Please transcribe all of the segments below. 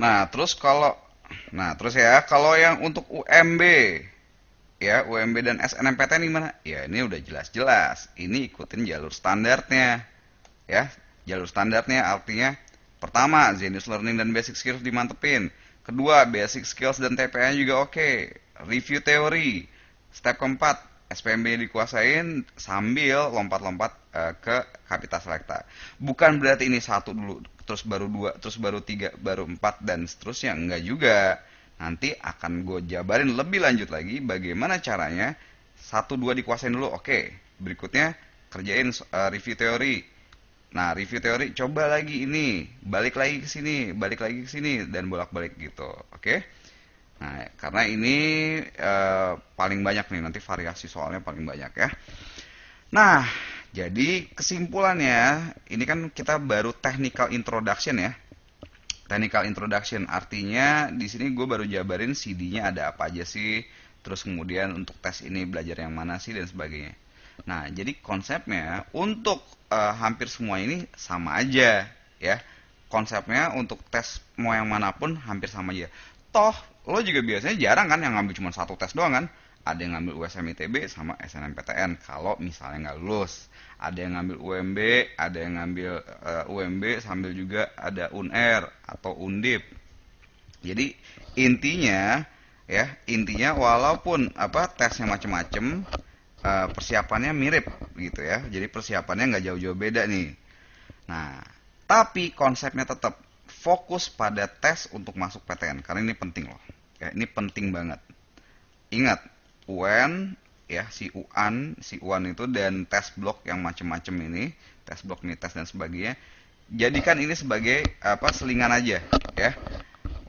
Nah, terus ya, kalau yang untuk UMB, ya UMB dan SNMPTN gimana? Ya ini udah jelas-jelas. Ini ikutin jalur standarnya, ya. Jalur standarnya artinya pertama, Zenius Learning dan Basic Skills dimantepin. Kedua, Basic Skills dan TPA juga oke. Review teori. Step keempat, SPMB dikuasain sambil lompat-lompat ke Kapita Selekta. Bukan berarti ini satu dulu, terus baru dua, terus baru tiga, baru empat, dan seterusnya. Enggak juga. Nanti akan gue jabarin lebih lanjut lagi bagaimana caranya satu dua dikuasain dulu. Oke, berikutnya kerjain review teori. Nah, review teori coba lagi ini, balik lagi ke sini, balik lagi ke sini, dan bolak-balik gitu. Oke? Nah, karena ini paling banyak nih, nanti variasi soalnya paling banyak ya. Nah, jadi kesimpulannya, ini kan kita baru technical introduction ya. Technical introduction artinya di sini gue baru jabarin CD-nya ada apa aja sih, terus kemudian untuk tes ini belajar yang mana sih dan sebagainya. Nah, jadi konsepnya untuk hampir semua ini sama aja ya. Konsepnya untuk tes mau yang manapun hampir sama aja. Toh, lo juga biasanya jarang kan yang ngambil cuma satu tes doang kan? Ada yang ngambil USM ITB sama SNMPTN kalau misalnya nggak lulus. Ada yang ngambil UMB, ada yang ngambil UMB sambil juga ada UNR atau Undip. Jadi intinya walaupun apa tesnya macem-macem, persiapannya mirip gitu ya. Jadi persiapannya nggak jauh-jauh beda nih. Nah, tapi konsepnya tetap fokus pada tes untuk masuk PTN karena ini penting loh. Ya, ini penting banget. Ingat, UN ya si UAN itu dan tes blok yang macem-macem ini, tes blok nih tes dan sebagainya. Jadikan ini sebagai apa selingan aja ya.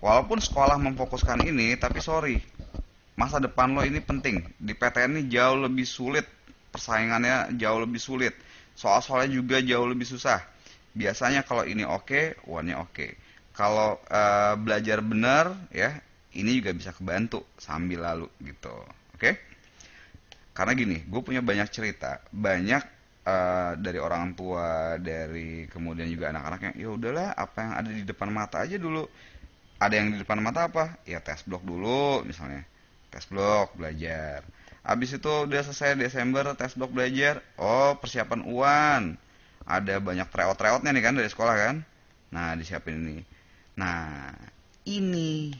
Walaupun sekolah memfokuskan ini, tapi sorry, masa depan lo ini penting. Di PTN ini jauh lebih sulit, persaingannya jauh lebih sulit. Soal-soalnya juga jauh lebih susah. Biasanya kalau ini oke, uannya oke. Kalau belajar benar, ya, ini juga bisa kebantu sambil lalu gitu. Oke? Karena gini, gue punya banyak cerita, banyak dari orang tua, dari kemudian juga anak-anaknya. Ya udahlah, apa yang ada di depan mata aja dulu. Ada yang di depan mata apa? Ya tes blok dulu misalnya. Tes blok belajar. Habis itu udah selesai Desember tes blok belajar. Oh, persiapan UAN. Ada banyak tryout-tryoutnya nih kan dari sekolah kan. Nah, disiapin ini. Nah, ini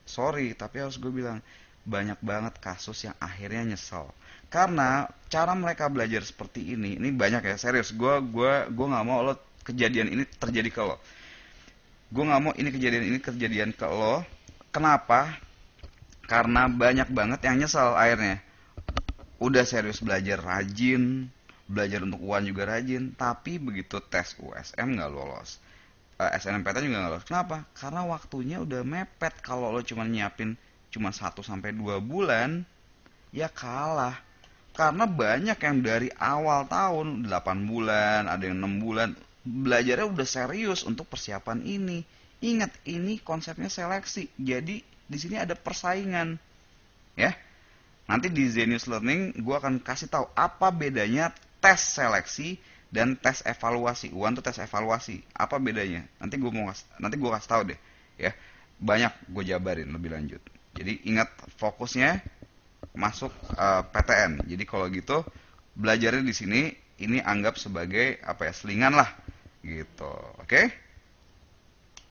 sorry tapi harus gue bilang banyak banget kasus yang akhirnya nyesel. Karena cara mereka belajar seperti ini banyak ya serius. Gue nggak mau lo kejadian ini terjadi ke lo. Gue nggak mau ini kejadian ke lo. Kenapa? Karena banyak banget yang nyesel akhirnya. Udah serius belajar rajin, belajar untuk UAN juga rajin, tapi begitu tes USM nggak lolos. SNMPTN juga nggak lolos. Kenapa? Karena waktunya udah mepet. Kalau lo cuma nyiapin cuma 1 sampai 2 bulan, ya kalah. Karena banyak yang dari awal tahun 8 bulan, ada yang 6 bulan belajarnya udah serius untuk persiapan ini. Ingat, ini konsepnya seleksi. Jadi di sini ada persaingan, ya. Nanti di Zenius Learning gue akan kasih tahu apa bedanya tes seleksi dan tes evaluasi. UAN tuh tes evaluasi. Apa bedanya? Nanti gue kasih tahu deh, ya. Banyak gue jabarin lebih lanjut. Jadi ingat fokusnya masuk PTN. Jadi kalau gitu belajarnya di sini ini anggap sebagai apa ya selingan lah gitu. Oke?